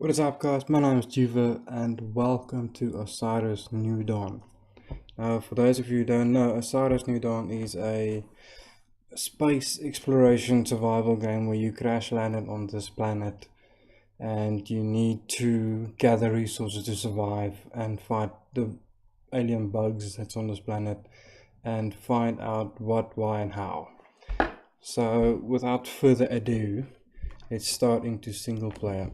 What is up, guys? My name is Jiva and welcome to Osiris New Dawn. For those of you who don't know, Osiris New Dawn is a space exploration survival game where you crash landed on this planet and you need to gather resources to survive and fight the alien bugs that's on this planet and find out what, why and how. So without further ado, let's start into single player.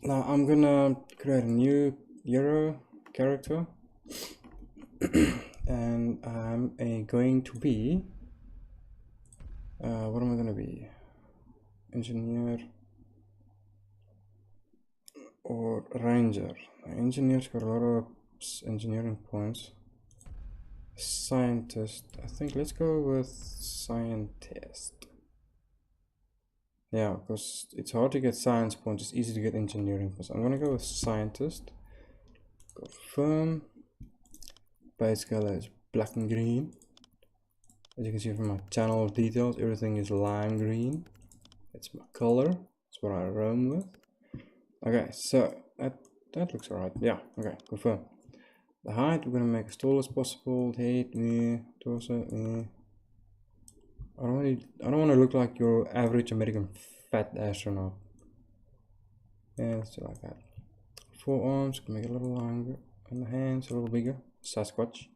Now I'm gonna create a new hero character and I'm going to be what am I gonna be? Engineer or ranger. Engineer's got a lot of engineering points. Scientist, I think let's go with scientist. Yeah, because it's hard to get science points, it's easy to get engineering points. I'm gonna go with scientist. Confirm. Base color is black and green. As you can see from my channel details, everything is lime green. That's my color. That's what I roam with. Okay, so that looks alright. Yeah, okay, confirm. The height, we're gonna make as tall as possible. Head, torso, I don't want to look like your average American fat astronaut. Yeah, let's do like that. Forearms, can make it a little longer, and the hands a little bigger. Sasquatch.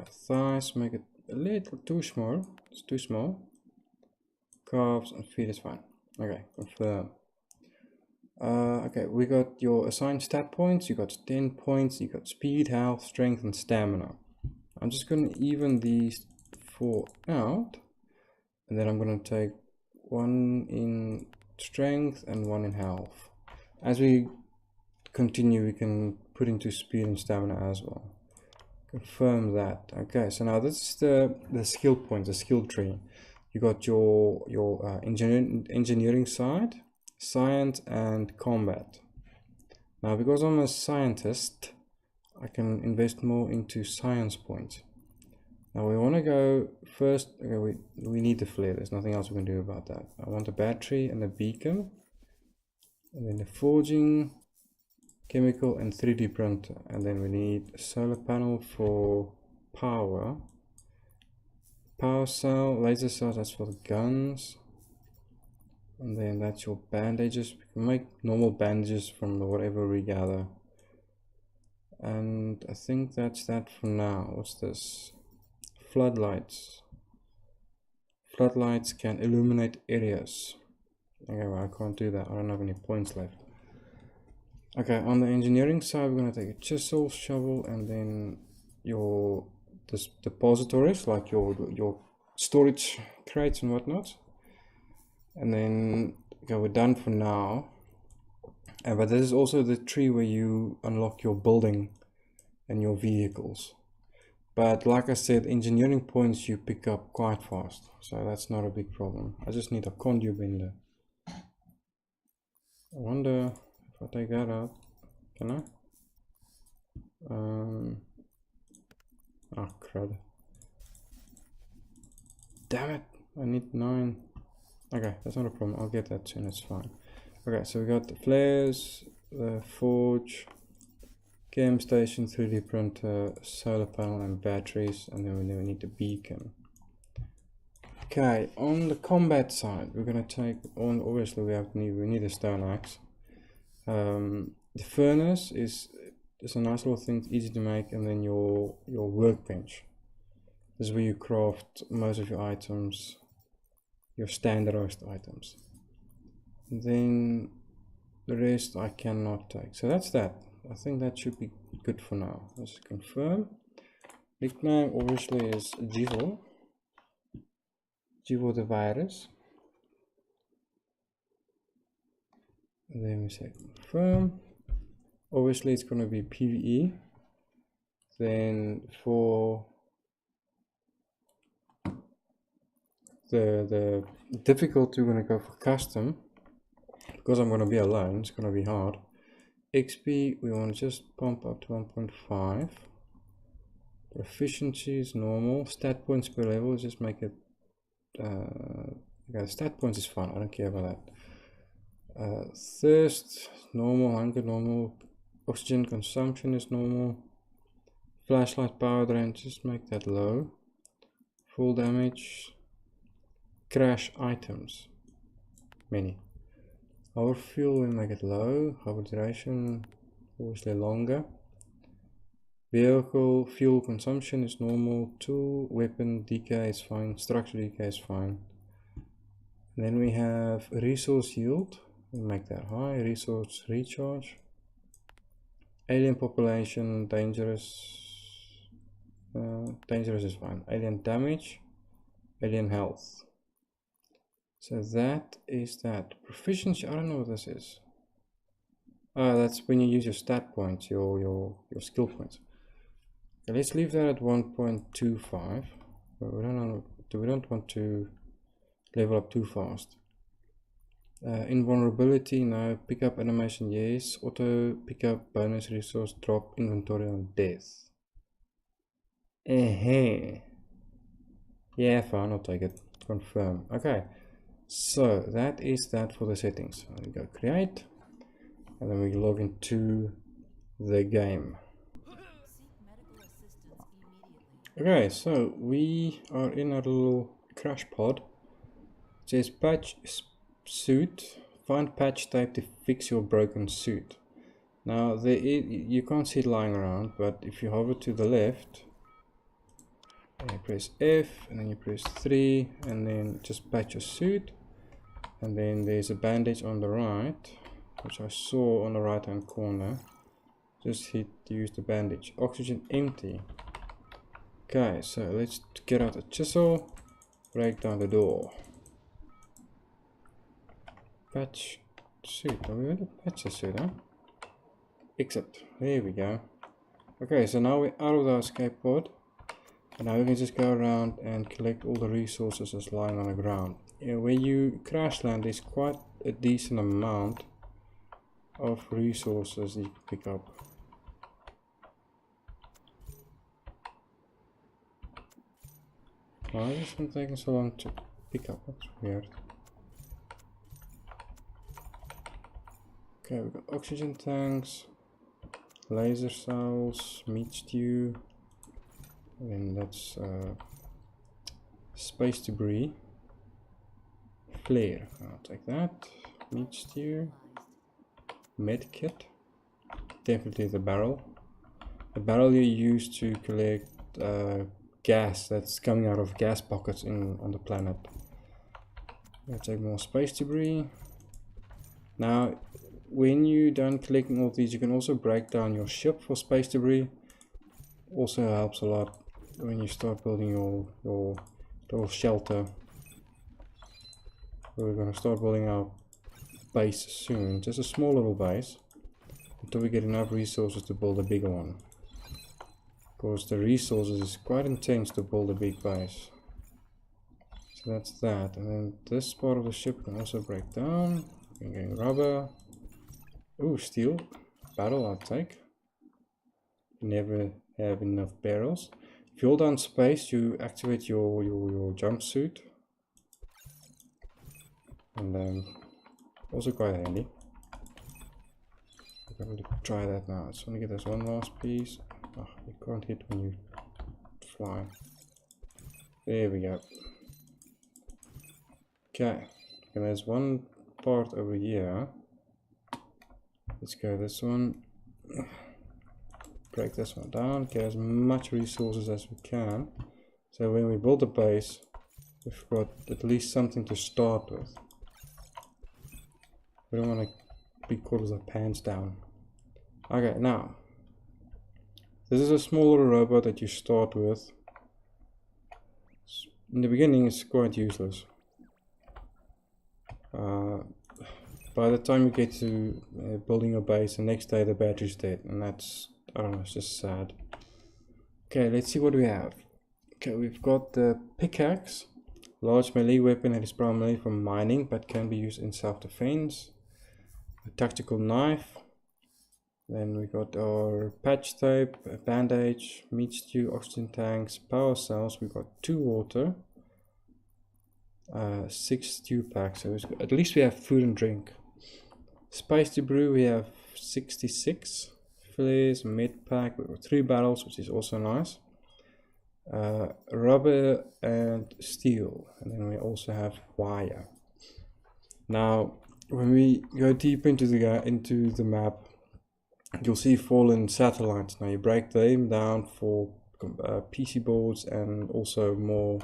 Thighs, make it a little too small. It's too small. Calves and feet is fine. Okay, confirm. Okay, we got your assigned stat points. You got 10 points. You got speed, health, strength, and stamina. I'm just gonna even these 4 out, and then I'm going to take 1 in strength and 1 in health. As we continue, we can put into speed and stamina as well. Confirm that. Okay, so now this is the skill points, the skill tree. You got your engineering side, science, and combat. Now, because I'm a scientist, I can invest more into science points. Now we want to go first. Okay, we need the flare. There's nothing else we can do about that. I want the battery and the beacon, and then the forging, chemical, and 3D printer. And then we need a solar panel for power, power cell, laser cells. That's for the guns. And then that's your bandages. We can make normal bandages from whatever we gather. And I think that's that for now. What's this? Floodlights. Floodlights can illuminate areas. Okay, well, I can't do that. I don't have any points left. Okay, on the engineering side, we're going to take a chisel, shovel, and then your depositories, like your storage crates and whatnot. And then, okay, we're done for now. But this is also the tree where you unlock your building and your vehicles. But like I said, engineering points you pick up quite fast, so that's not a big problem. I just need a conduit bender. I wonder if I take that out, can I? Oh crud. Damn it, I need 9. Okay, that's not a problem, I'll get that soon, it's fine. Okay, so we got the flares, the forge, chem station, 3D printer, solar panel, and batteries, and then we need the beacon. Okay, on the combat side, we're gonna take on. Obviously, we need a stone axe. The furnace is a nice little thing, it's easy to make, and then your workbench. This is where you craft most of your items, your standardized items. And then the rest I cannot take. So that's that. I think that should be good for now. Let's confirm. Nickname obviously is Jivo the virus. And then we say confirm. Obviously it's going to be PvE. Then for the difficulty, we're going to go for custom. Because I'm going to be alone, it's going to be hard. XP, we want to just pump up to 1.5. Efficiency is normal. Stat points per level, just make it. Okay, stat points is fine. I don't care about that. Thirst, normal, hunger normal, oxygen consumption is normal, flashlight power drain, just make that low, full damage, crash items, many. Our fuel we make it low, hover duration obviously longer, vehicle fuel consumption is normal, tool, weapon decay is fine, structure decay is fine. And then we have resource yield, we make that high, resource recharge, alien population, dangerous is fine, alien damage, alien health. So that is that. Proficiency, I don't know what this is. That's when you use your stat points, your skill points. Okay, let's leave that at 1.25. But we don't want to level up too fast. Invulnerability, no. Pickup animation, yes. Auto pickup, bonus resource, drop, inventory on death. Yeah, fine, I'll take it. Confirm. Okay. So that is that for the settings. We go create, and then we log into the game. Okay, so we are in our little crash pod. It says patch suit, find patch tape to fix your broken suit. Now you can't see it lying around, but if you hover to the left, and you press F, and then you press 3, and then just patch your suit. And then there's a bandage on the right, which I saw on the right hand corner. Just use the bandage. Oxygen empty. Okay, so let's get out a chisel, break down the door. Patch suit. Are we going to patch the suit, huh? Exit. There we go. Okay, so now we're out of the escape pod. And now we can just go around and collect all the resources that's lying on the ground. When you crash land, there's quite a decent amount of resources you can pick up. Why is this one taking so long to pick up? That's weird. Okay, we've got oxygen tanks, laser cells, meat stew, and that's space debris. Flare, I'll take that. Meat stew, med kit, definitely the barrel. The barrel you use to collect gas that's coming out of gas pockets on the planet. I'll take more space debris. Now, when you're done collecting all these, you can also break down your ship for space debris. Also helps a lot when you start building your little shelter. We're going to start building our base soon, just a small little base, until we get enough resources to build a bigger one. Because the resources is quite intense to build a big base. So that's that, and then this part of the ship can also break down. We can get rubber. Ooh, steel. Barrel I'll take. Never have enough barrels. If you hold down space, you activate your jumpsuit. And also quite handy. I'm going to try that now. I just want to get this one last piece. Oh, you can't hit when you fly. There we go. Okay, and there's one part over here. Let's go this one. Break this one down. Get as much resources as we can. So when we build a base, we've got at least something to start with. We don't want to be caught with our pants down. Okay, now this is a small little robot that you start with. In the beginning it's quite useless. By the time you get to building your base, the next day the battery's dead, and that's, I don't know, it's just sad. Okay, let's see what we have. Okay, we've got the pickaxe, large melee weapon that is primarily for mining but can be used in self-defense. A tactical knife. Then we got our patch tape, a bandage, meat stew, oxygen tanks, power cells. We got 2 water, 6 stew packs. So at least we have food and drink. Space to brew, we have 66 flares, med pack, we've got 3 barrels, which is also nice. Rubber and steel, and then we also have wire. Now when we go deep into the map, you'll see fallen satellites. Now you break them down for PC boards and also more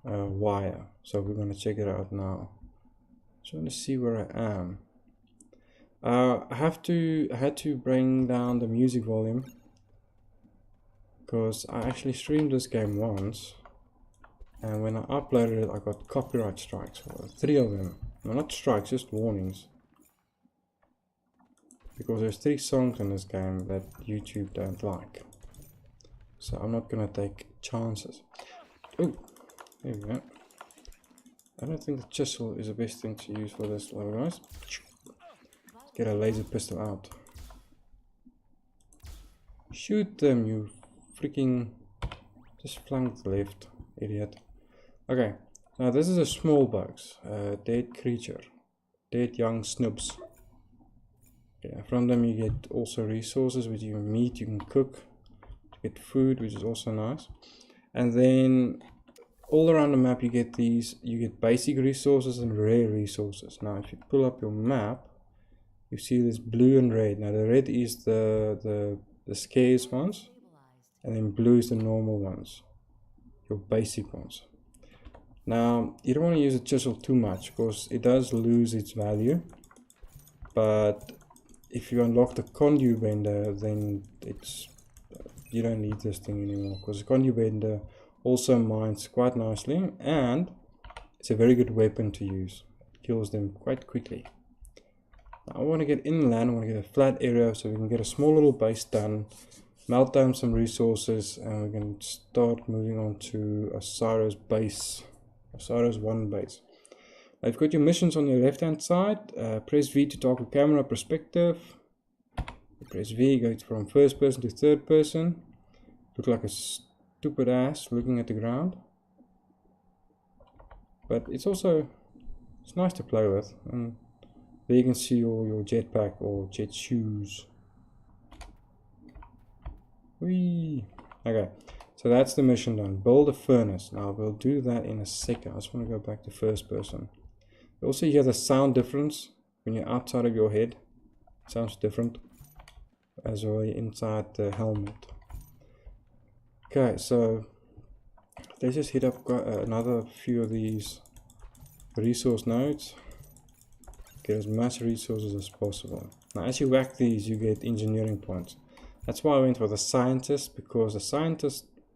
wire, so we're going to check it out now. Just want to see where I am. I had to bring down the music volume because I actually streamed this game once, and when I uploaded it I got copyright strikes, 3 of them. No, not strikes, just warnings, because there's 3 songs in this game that YouTube don't like, so I'm not gonna take chances. Oh, there we go. I don't think the chisel is the best thing to use for this level, guys. Get a laser pistol out. Shoot them, you freaking... Just flanked left, idiot. Okay, now this is a small bugs. Dead creature. Dead young snubs. Yeah, from them you get also resources, which you can meat, you can cook. To get food, which is also nice. And then all around the map you get these, you get basic resources and rare resources. Now if you pull up your map, you see this blue and red. Now the red is the scarce ones, and then blue is the normal ones, your basic ones. Now you don't want to use a chisel too much because it does lose its value, but if you unlock the conduit bender, then it's you don't need this thing anymore, because the conduit bender also mines quite nicely, and it's a very good weapon to use. It kills them quite quickly. Now I want to get inland, I want to get a flat area so we can get a small little base done, melt down some resources, and we can start moving on to Osiris base, Osiris 1 base. Now you've got your missions on your left hand side. Press V to toggle camera perspective. You press V, go from first person to third person. Look like a stupid ass looking at the ground, but it's nice to play with. And there you can see your jetpack or jet shoes. Whee! Okay, so that's the mission done. Build a furnace. Now we'll do that in a second. I just want to go back to first person. You also hear the sound difference when you're outside of your head. It sounds different as well inside the helmet. Okay, so let's just hit up another few of these resource nodes. Get as much resources as possible. Now as you whack these, you get engineering points. That's why I went for the scientist, because the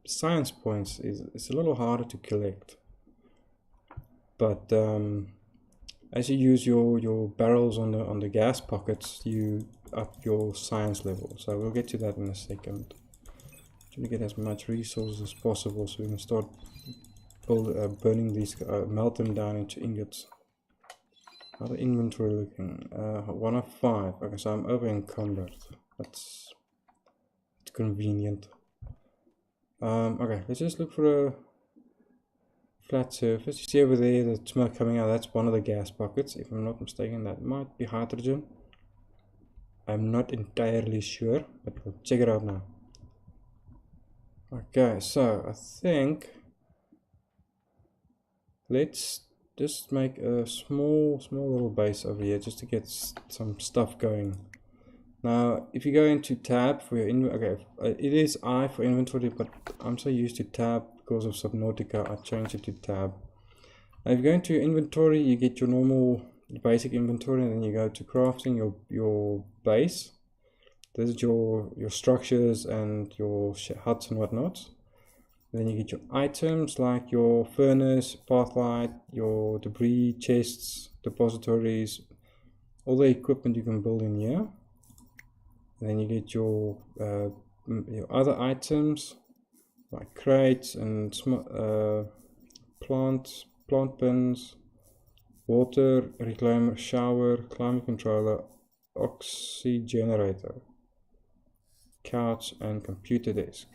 science points is a little harder to collect. But as you use your barrels on the gas pockets, you up your science level. So we'll get to that in a second. Trying to get as much resources as possible so we can start burning these, melt them down into ingots. How the inventory looking? 1 of 5. Okay, so I'm over encumbered. That's convenient. Okay, let's just look for a flat surface. You see over there the smoke coming out, that's one of the gas pockets. If I'm not mistaken, that might be hydrogen. I'm not entirely sure, but we'll check it out now. Okay, so I think let's just make a small little base over here just to get some stuff going. Now if you go into tab for your okay, it is I for inventory, but I'm so used to tab because of Subnautica. I changed it to tab. Now if you go into your inventory, you get your normal basic inventory, and then you go to crafting your base. This is your structures and your huts and whatnot. Then you get your items like your furnace, pathlight, your debris chests, depositories, all the equipment you can build in here. And then you get your other items like crates and plant bins, water reclaimer, shower, climate controller, oxygenator, couch, and computer desk.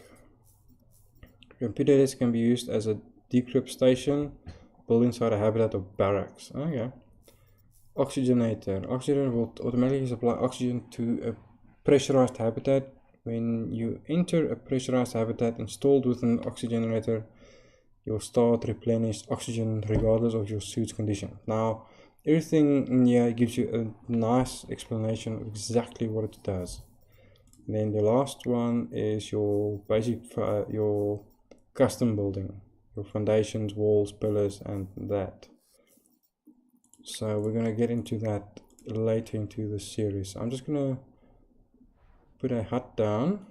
Computer desk can be used as a decrypt station, built inside a habitat or barracks. Okay. Oxygenator. Oxygenator will automatically supply oxygen to a pressurized habitat. When you enter a pressurized habitat installed with an oxygenator, you'll start replenish oxygen regardless of your suit's condition. Now, everything in here gives you a nice explanation of exactly what it does. And then the last one is your basic, your custom building, your foundations, walls, pillars, and that. So we're going to get into that later into the series. I'm just going to put a hut down,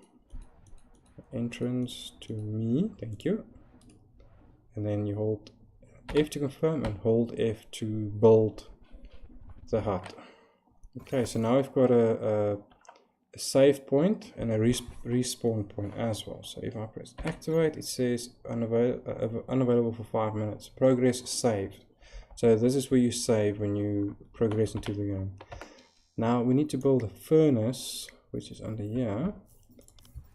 entrance to me, thank you. And then you hold F to confirm and hold F to build the hut. Okay, so now we've got a save point and a respawn point as well. So if I press activate, it says unavailable for 5 minutes. Progress saved. So this is where you save when you progress into the game. Now we need to build a furnace, which is under here.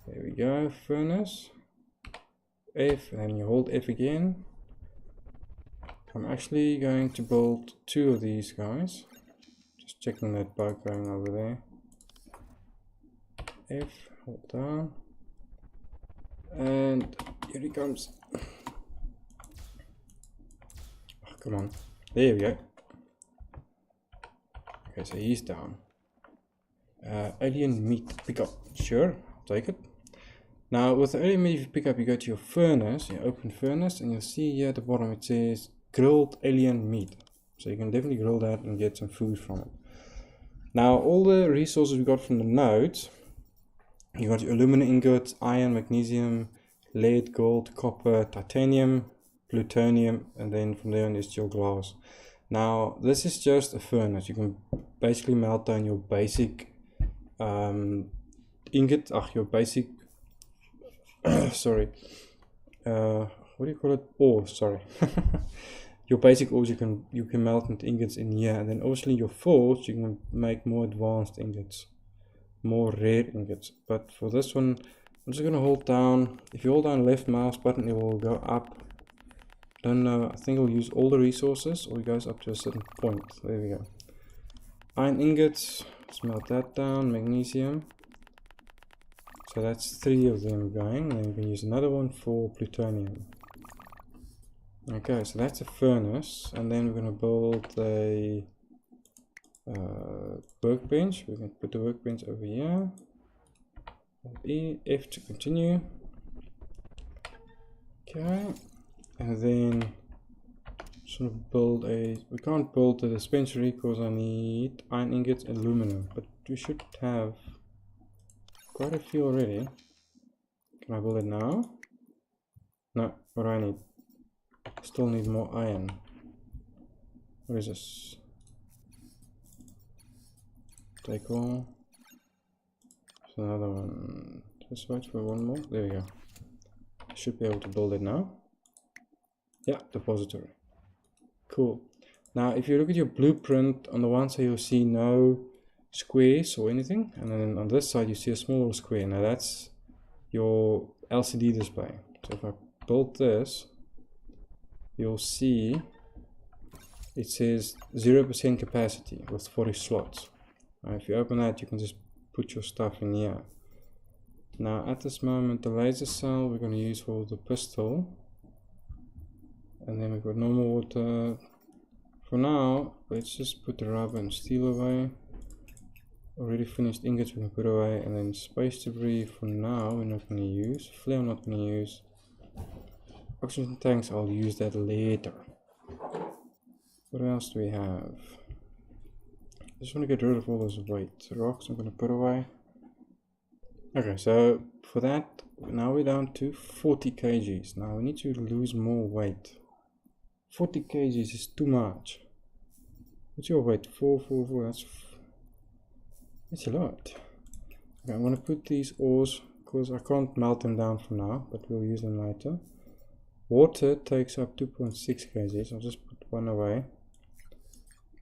There we go, furnace. F, and then you hold F again. I'm actually going to build 2 of these guys. Just checking that bug going over there. F, hold down. And here he comes. Oh, come on. There we go. Okay, so he's down. Alien meat pickup. Sure, I'll take it. Now with the alien meat pickup, you go to your furnace, you open furnace, and you'll see here at the bottom it says grilled alien meat. So you can definitely grill that and get some food from it. Now all the resources we got from the nodes, you got your aluminum ingots, iron, magnesium, lead, gold, copper, titanium, plutonium, and then from there on is your glass. Now this is just a furnace. You can basically melt down your basic ingot, your basic sorry, what do you call it? Ore, sorry. Your basic ores you can melt into ingots in here, and then obviously your forge you can make more advanced ingots, more rare ingots. But for this one, I'm just gonna hold down. If you hold down left mouse button, it will go up. Don't know. I think it'll use all the resources, or it goes up to a certain point. There we go. Iron ingots. Let's melt that down. Magnesium. So that's 3 of them going, and then you can use another one for plutonium. Okay, so that's a furnace, and then we're going to build a workbench. We can put the workbench over here. E, F to continue. Okay, and then sort of build a. We can't build the dispensary because I need iron ingots and aluminum, but we should have quite a few already. Can I build it now? No, what do I need? Still need more iron. What is this? Take all. There's another one. Just wait for one more. There we go. I should be able to build it now. Yeah, depository. Cool. Now if you look at your blueprint, on the one side you'll see no squares or anything, and then on this side you see a small little square. Now that's your LCD display. So if I build this, you'll see it says 0% capacity with 40 slots. Now if you open that, you can just put your stuff in here. Now at this moment, the laser cell we're going to use for the pistol, and then we've got normal water. For now, let's just put the rubber and steel away. Already finished ingots we can put away, and then space debris for now we're not going to use. Flare I'm not going to use. Oxygen tanks, I'll use that later. What else do we have? I just want to get rid of all this weight. Rocks I'm going to put away. Okay, so for that, now we're down to 40 kgs. Now we need to lose more weight. 40 kgs is too much. What's your weight? 444, that's a lot. Okay, I'm going to put these ores, because I can't melt them down for now, but we'll use them later. Water takes up 2.6 kg, so I'll just put one away.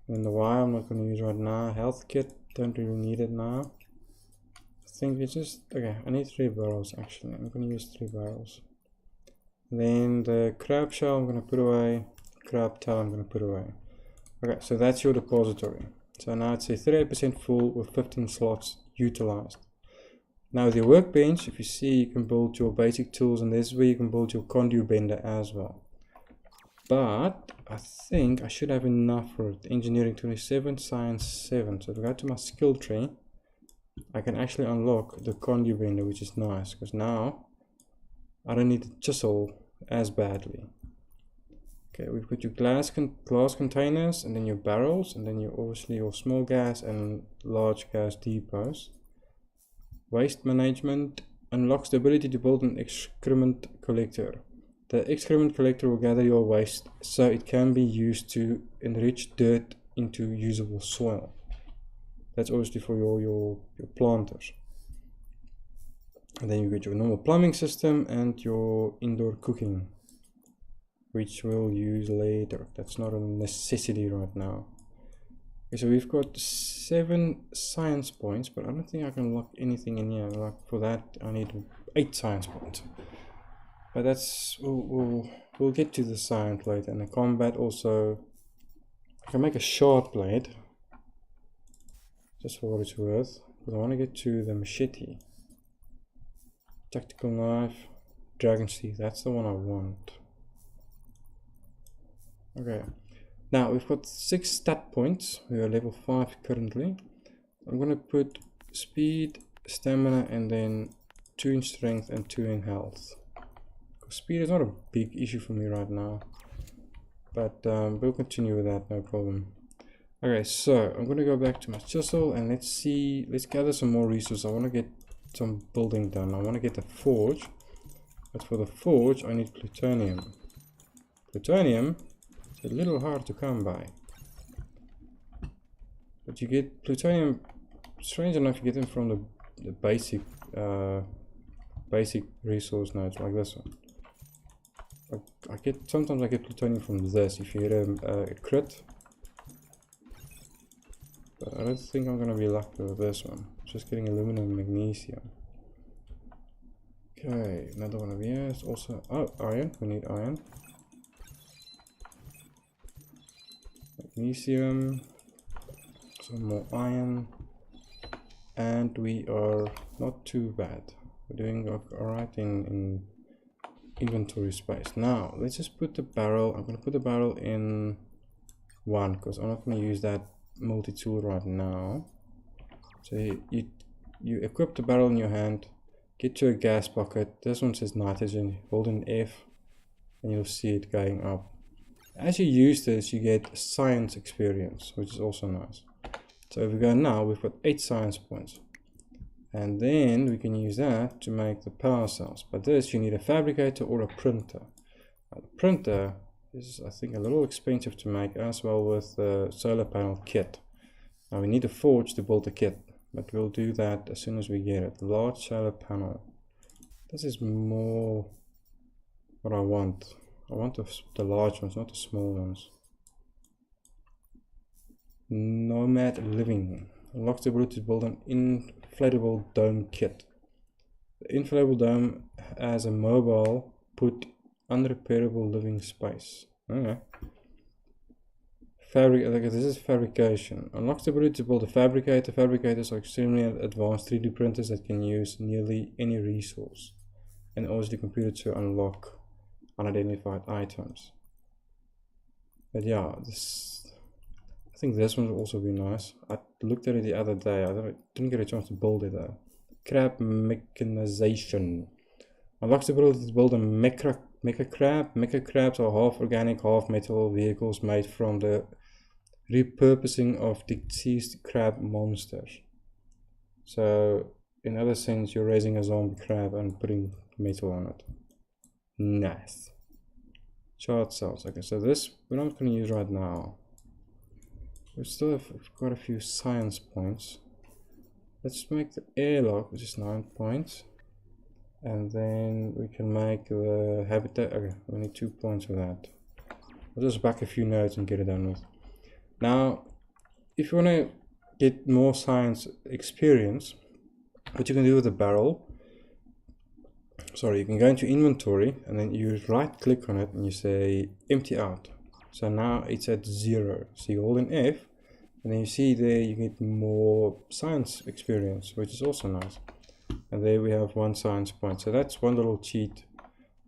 And the wire I'm not going to use right now. Health kit, don't really need it now. I think it's just, okay, I need 3 barrels actually. I'm going to use 3 barrels. And then the crab shell I'm going to put away. Crab tail I'm going to put away. Okay, so that's your depository. So now it's a 38% full with 15 slots utilized. Now with your workbench, if you see, you can build your basic tools, and this is where you can build your conduit bender as well. But I think I should have enough for it. Engineering 27, science 7. So if I go to my skill tree, I can actually unlock the conduit bender, which is nice, because now I don't need the chisel as badly. Okay, we've got your glass containers, and then your barrels, and then obviously your small gas and large gas depots. Waste management unlocks the ability to build an excrement collector. The excrement collector will gather your waste so it can be used to enrich dirt into usable soil. That's obviously for your planters. And then you get your normal plumbing system and your indoor cooking, which we'll use later. That's not a necessity right now. Okay, so we've got 7 science points, but I don't think I can lock anything in here. Like for that, I need 8 science points. But that's we'll get to the science later. And the combat also, I can make a shard blade, just for what it's worth. But I want to get to the machete, tactical knife, dragon's teeth. That's the one I want. Okay, now we've got 6 stat points. We are level 5 currently. I'm going to put speed, stamina, and then 2 in strength and 2 in health. Speed is not a big issue for me right now, but we'll continue with that, no problem. Okay, so I'm going to go back to my chisel and let's gather some more resources. I want to get some building done. I want to get a forge, but for the forge I need plutonium. Plutonium is a little hard to come by, but you get plutonium, strange enough, you get them from the basic resource nodes like this one. Sometimes I get plutonium from this if you hit a crit, but I don't think I'm gonna be lucky with this one. Just getting aluminum and magnesium. Okay, another one of these. Also, oh, iron. We need iron, magnesium, some more iron, and we are not too bad. We're doing alright in inventory space. Now let's just put the barrel. I'm going to put the barrel in 1 because I'm not going to use that multi-tool right now. So you equip the barrel in your hand, get to a gas bucket. This one says nitrogen, hold an F and you'll see it going up. As you use this, you get science experience, which is also nice. So if we go now, we've got 8 science points. And then we can use that to make the power cells. But this, you need a fabricator or a printer. Now, the printer is, I think, a little expensive to make, as well with the solar panel kit. Now we need a forge to build the kit, but we'll do that as soon as we get it. Large solar panel. This is more what I want. I want the large ones, not the small ones. Nomad living. Unlocks the ability to build an inflatable dome kit. The inflatable dome has a mobile put unrepairable living space. Okay. This is fabrication. Unlocks the ability to build a fabricator. Fabricators are extremely advanced 3D printers that can use nearly any resource, and obviously computed to unlock unidentified items. But yeah, I think this one will also be nice. I looked at it the other day. I didn't get a chance to build it though. Crab mechanization. Unlocks the ability to build a mecha crab. Mecha crabs are half organic, half metal vehicles made from the repurposing of deceased crab monsters. So, in other sense, you're raising a zombie crab and putting metal on it. Nice. Chart cells. Okay, so this we're not going to use right now. We still have quite a few science points. Let's make the airlock, which is 9 points. And then we can make the habitat. Okay, we need 2 points for that. I'll just back a few nodes and get it done with. Now, if you want to get more science experience, what you can do with the barrel, you can go into inventory and then you right click on it and you say empty out. So now it's at 0. So you hold an F, and then you see there you get more science experience, which is also nice. And there we have 1 science point. So that's one little cheat,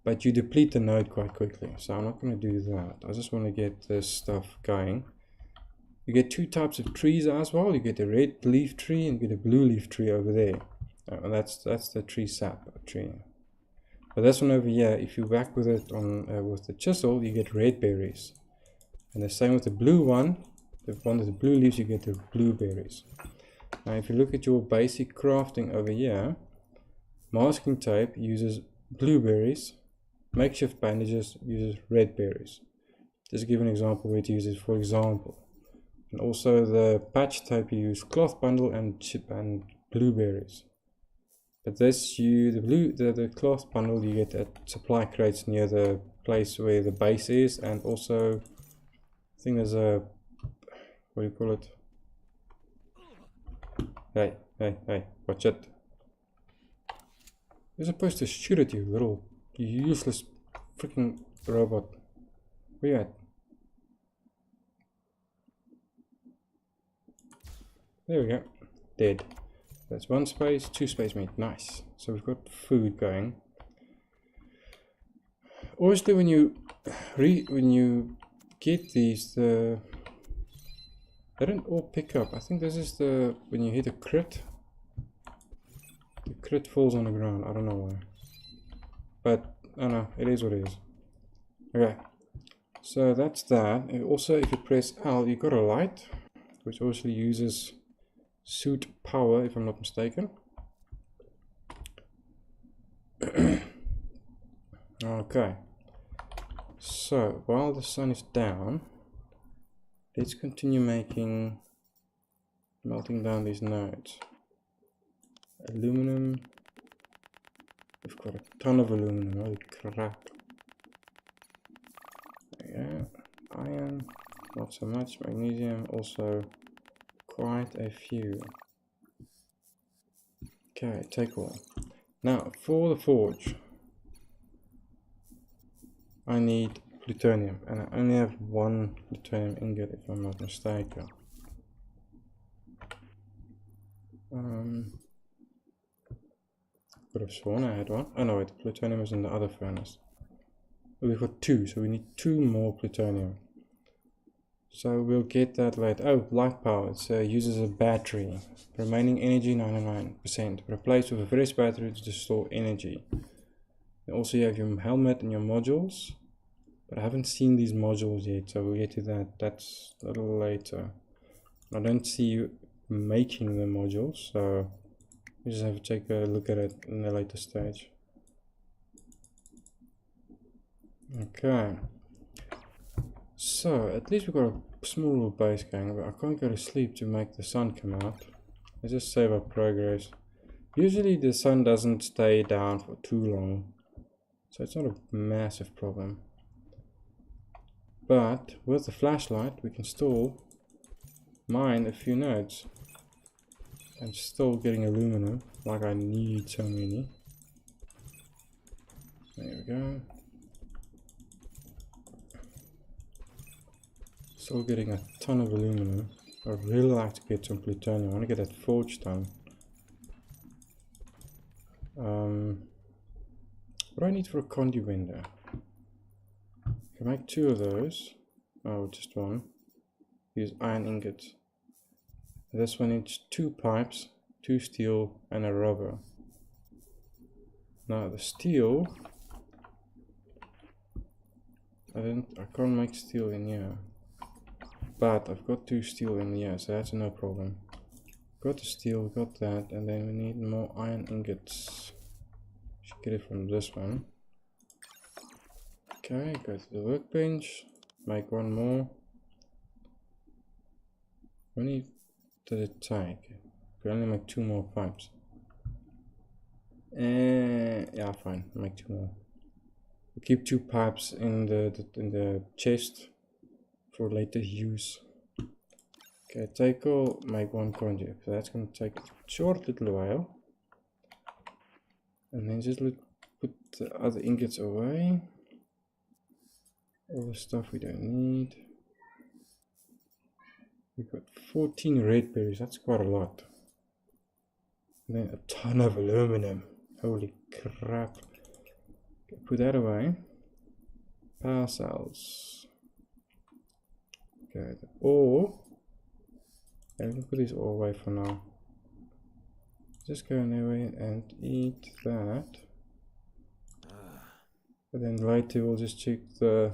but you deplete the node quite quickly. So I'm not going to do that. I just want to get this stuff going. You get 2 types of trees as well. You get a red leaf tree and you get a blue leaf tree over there. And that's the tree sap tree. But this one over here, if you whack with it on with the chisel, you get red berries. And the same with the blue one. The one with the blue leaves, you get the blueberries. Now if you look at your basic crafting over here, masking tape uses blueberries, makeshift bandages uses red berries. Just to give an example where to use it, for example. And also the patch tape, you use cloth bundle and blueberries. But this the cloth bundle you get at supply crates near the place where the base is, and also I think there's a, what do you call it? Hey, watch it. You're supposed to shoot at you, little useless freaking robot. Where you at? There we go. Dead. That's 1 space, 2 space meat. Nice. So we've got food going. Obviously when you get these, they don't all pick up. I think this is when you hit a crit, the crit falls on the ground. I don't know why, but I don't know, it is what it is. Okay, so that's that. And also if you press L, you got a light, which obviously uses suit power, if I'm not mistaken. Okay, so while the sun is down, let's continue melting down these nodes. Aluminum, we've got a ton of aluminum, holy crap. Yeah, iron, not so much. Magnesium, also quite a few. Okay, take all. Now for the forge, I need plutonium, and I only have 1 plutonium ingot if I'm not mistaken. Could have sworn I had 1. Oh no, wait, the plutonium is in the other furnace. We've got 2, so we need 2 more plutonium. So we'll get that later. Oh, light power. It uses a battery. Remaining energy 99%. Replace with a fresh battery to store energy. And also you have your helmet and your modules. But I haven't seen these modules yet, so we'll get to that. That's a little later. I don't see you making the modules, so we just have to take a look at it in a later stage. Okay. So, at least we've got a small little base going, but I can't go to sleep to make the sun come out. Let's just save our progress. Usually the sun doesn't stay down for too long, so it's not a massive problem. But with the flashlight we can still mine a few nodes. I'm still getting aluminum, like I need so many. There we go. Still getting a ton of aluminum. I'd really like to get some plutonium. I want to get that forge done. What do I need for a conduit window? I can make 2 of those. Oh, just 1. Use iron ingots. This one needs 2 pipes, 2 steel, and a rubber. Now the steel, I can't make steel in here. But I've got 2 steel in here, so that's no problem. Got the steel, got that, and then we need more iron ingots. Should get it from this one. Okay, go to the workbench, make 1 more. How many did it take? We only make 2 more pipes. Yeah, fine, make 2 more. We'll keep 2 pipes in the chest for later use. Okay, take all, make 1 conduit. So that's going to take a short little while. And then just put the other ingots away. All the stuff we don't need. We've got 14 red berries, that's quite a lot. And then a ton of aluminum. Holy crap. Okay, put that away. Power cells. Okay, the ore. Yeah, we can put this all away for now. Just go in there and eat that. But then later we'll just check the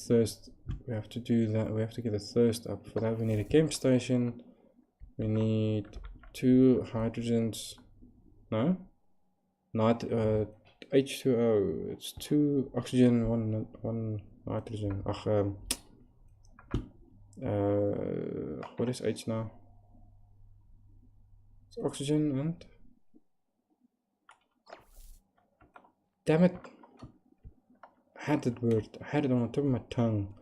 thirst. We have to do that. We have to get the thirst up. For that we need a camp station. We need 2 hydrogens. No? Not H2O. It's 2 oxygen, 1 nitrogen. What is H now? It's oxygen and... Damn it! I had that word. I had it on the top of my tongue.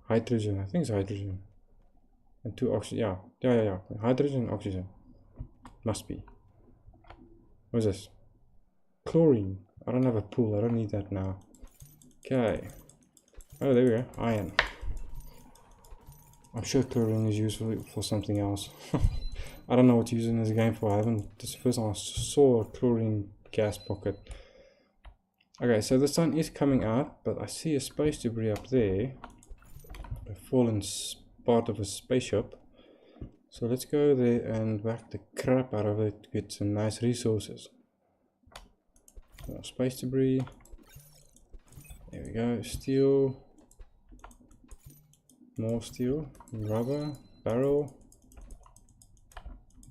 Hydrogen. I think it's hydrogen. And 2 oxygen. Yeah. Hydrogen and oxygen. Must be. What is this? Chlorine. I don't have a pool. I don't need that now. Okay. Oh, there we go. Iron. I'm sure chlorine is useful for something else. I don't know what to use in this game for. I haven't. This is the first time I saw a chlorine gas pocket. Okay, so the sun is coming out, but I see a space debris up there. A fallen part of a spaceship. So let's go there and whack the crap out of it to get some nice resources. More space debris. There we go. Steel. More steel. Rubber. Barrel.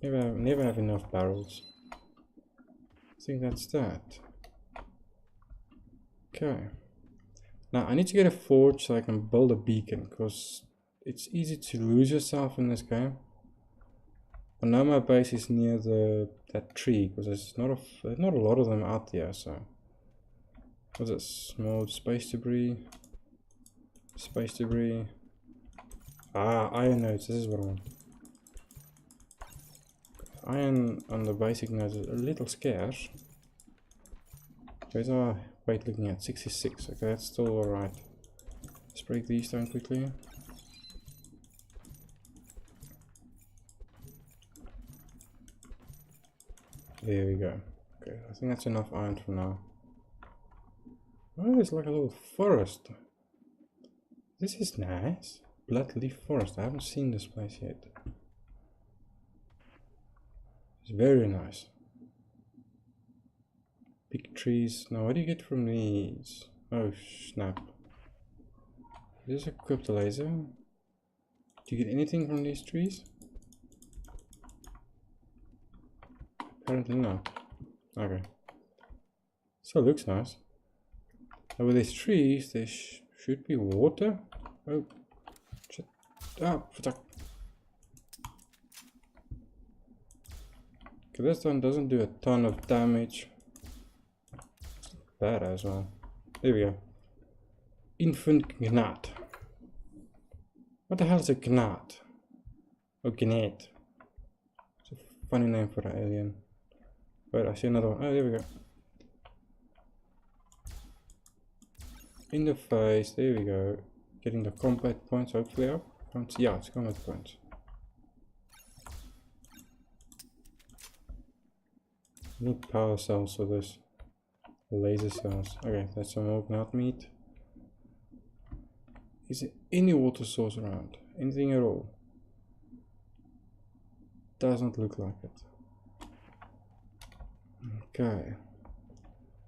Never have enough barrels. I think that's that. Okay. Now I need to get a forge so I can build a beacon, because it's easy to lose yourself in this game. I know my base is near that tree, because there's not a lot of them out there. So what's this? Small space debris. Space debris. Ah, iron nodes. This is what I want. Iron on the basic nodes is a little scarce. Where's our weight looking at? 66. Okay, that's still alright. Let's break these down quickly. There we go. Okay, I think that's enough iron for now. Oh, there's like a little forest. This is nice. Bloodleaf forest. I haven't seen this place yet. It's very nice. Big trees. Now what do you get from these? Oh snap. Is this equipped laser? Do you get anything from these trees? Apparently not. Okay. So it looks nice. Now with these trees there should be water. Oh shit. Ah, fuck. Okay, this one doesn't do a ton of damage. Bad as well. There we go. Infant Gnat. What the hell is a Gnat? Oh, Gnat. It's a funny name for an alien. Wait, I see another one. Oh, there we go. In the face. There we go. Getting the combat points hopefully up. Yeah, it's combat points. Need power cells for this. Laser cells. Okay, that's some more gnat meat. Is there any water source around? Anything at all? Doesn't look like it. Okay.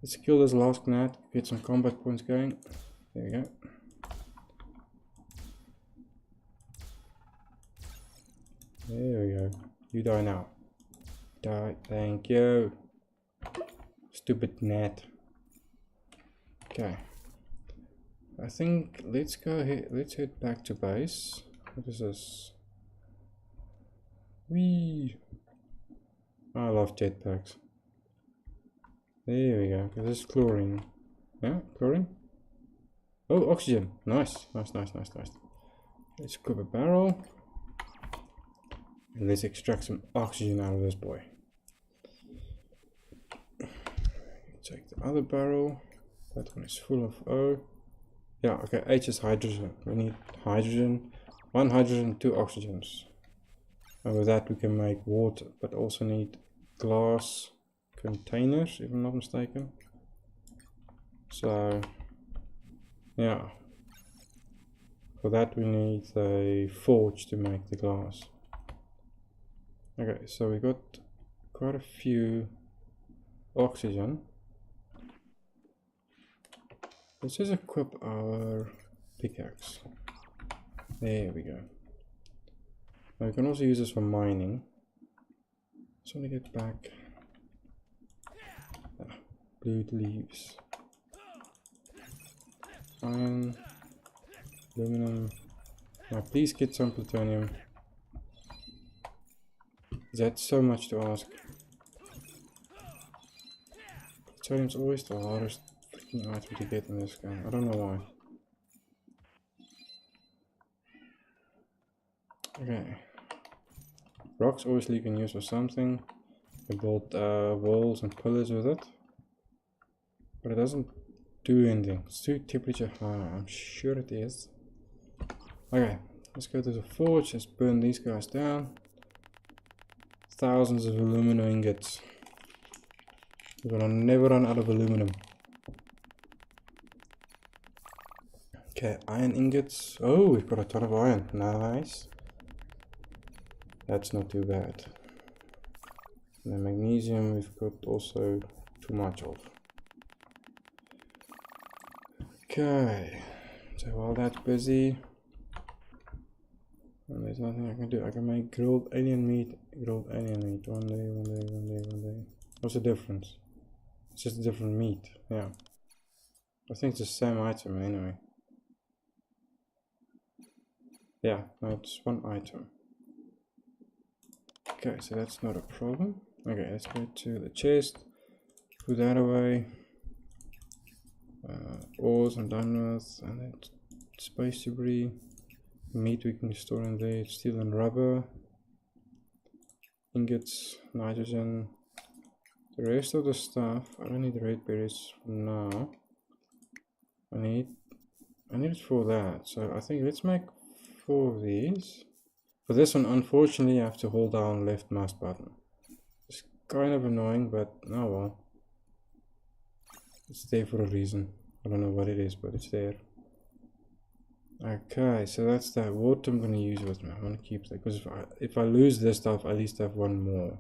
Let's kill this last gnat. Get some combat points going. There we go. There we go. You die now. Die. Thank you. Stupid gnat. Okay. I think let's go ahead. Let's head back to base. What is this? Whee! I love jetpacks. There we go. This is chlorine. Yeah, chlorine. Oh, oxygen. Nice. Nice. Let's equip a barrel. And let's extract some oxygen out of this boy. Take the other barrel. That one is full of O. Yeah, okay, H is hydrogen. We need hydrogen, 1 hydrogen, 2 oxygens. And with that we can make water, but also need glass containers, if I'm not mistaken. So, yeah. For that we need a forge to make the glass. Okay, so we got quite a few oxygen. Let's just equip our pickaxe. There we go. Now we can also use this for mining. Just want to get back. Blue leaves. Iron. Aluminum. Now please get some plutonium. That's so much to ask. Plutonium's always the hardest freaking item to get in this game. I don't know why. Okay. Rocks obviously you can use for something. You build walls and pillars with it. But it doesn't do anything. It's too temperature high. I'm sure it is. Okay, let's go to the forge. Let's burn these guys down. Thousands of aluminum ingots. We're gonna never run out of aluminum. Okay, iron ingots. Oh, we've got a ton of iron. Nice. That's not too bad. And then magnesium we've got also too much of. Okay, so while that's busy, and there's nothing I can do. I can make grilled alien meat. One day. What's the difference? It's just a different meat. Yeah. I think it's the same item anyway. Yeah, no, it's one item. Okay, so that's not a problem. Okay, let's go to the chest. Put that away. Ores I'm done with, and then space debris. Meat we can store in there. Steel and rubber. Ingots, nitrogen. The rest of the stuff, I don't need red berries for now. I need it for that. So I think let's make 4 of these. For this one, unfortunately, I have to hold down left mouse button. It's kind of annoying, but oh well. It's there for a reason. I don't know what it is, but it's there. Okay, so that's that. Water I'm going to use with me. I'm going to keep that because if I lose this stuff, I at least have 1 more.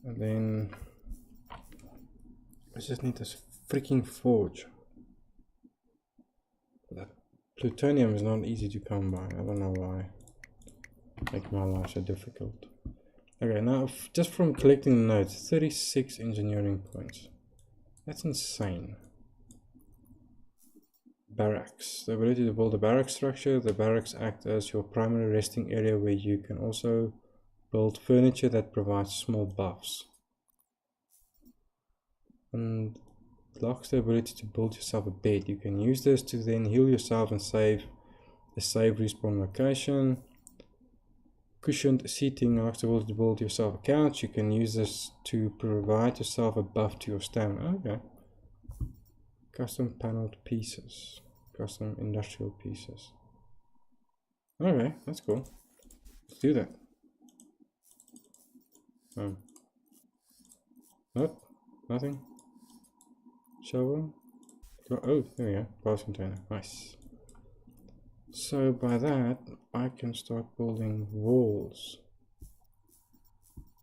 And then I just need this freaking forge. That plutonium is not easy to come by. I don't know why. Make my life so difficult. Okay, now just from collecting the notes, 36 engineering points. That's insane. Barracks. The ability to build a barrack structure. The barracks act as your primary resting area where you can also build furniture that provides small buffs. And locks the ability to build yourself a bed. You can use this to then heal yourself and save a safe respawn location. Cushioned seating allows the ability to build yourself a couch. You can use this to provide yourself a buff to your stamina. Okay. Custom paneled pieces. Custom industrial pieces. Okay, that's cool. Let's do that. Nope, nothing. Shovel. Oh, there we go. Glass container. Nice. So by that, I can start building walls.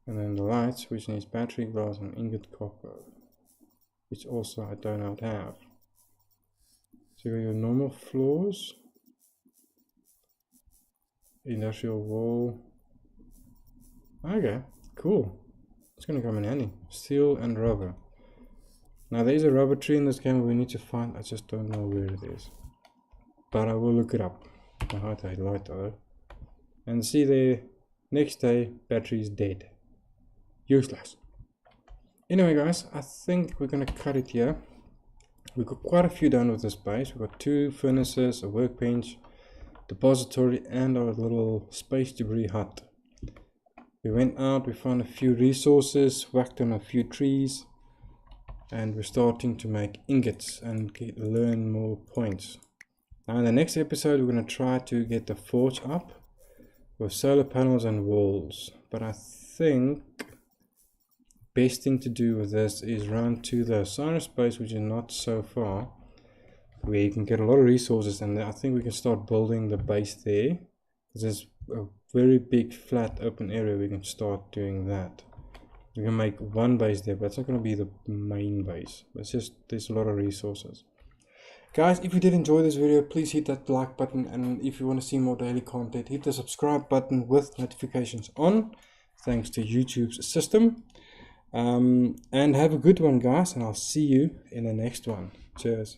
And then the lights, which needs battery, glass, and ingot copper. Which also I do not have. So you got your normal floors. Industrial wall. Okay, cool. It's gonna come in handy. Steel and rubber. Now there's a rubber tree in this game we need to find. I just don't know where it is. But I will look it up. My heart I light though. And see there, next day, battery is dead. Useless. Anyway guys, I think we're gonna cut it here. We've got quite a few done with this base. We've got 2 furnaces, a workbench, depository, and our little space debris hut. We went out, we found a few resources, whacked on a few trees, and we're starting to make ingots and learn more points. Now in the next episode we're going to try to get the forge up with solar panels and walls, but I think best thing to do with this is run to the Osiris base, which is not so far, where you can get a lot of resources, and I think we can start building the base there. There's a very big flat open area, we can start doing that. We can make one base there, but it's not going to be the main base. It's just there's a lot of resources. Guys, if you did enjoy this video, please hit that like button, and if you want to see more daily content, hit the subscribe button with notifications on, thanks to YouTube's system. And have a good one, guys, and I'll see you in the next one. Cheers.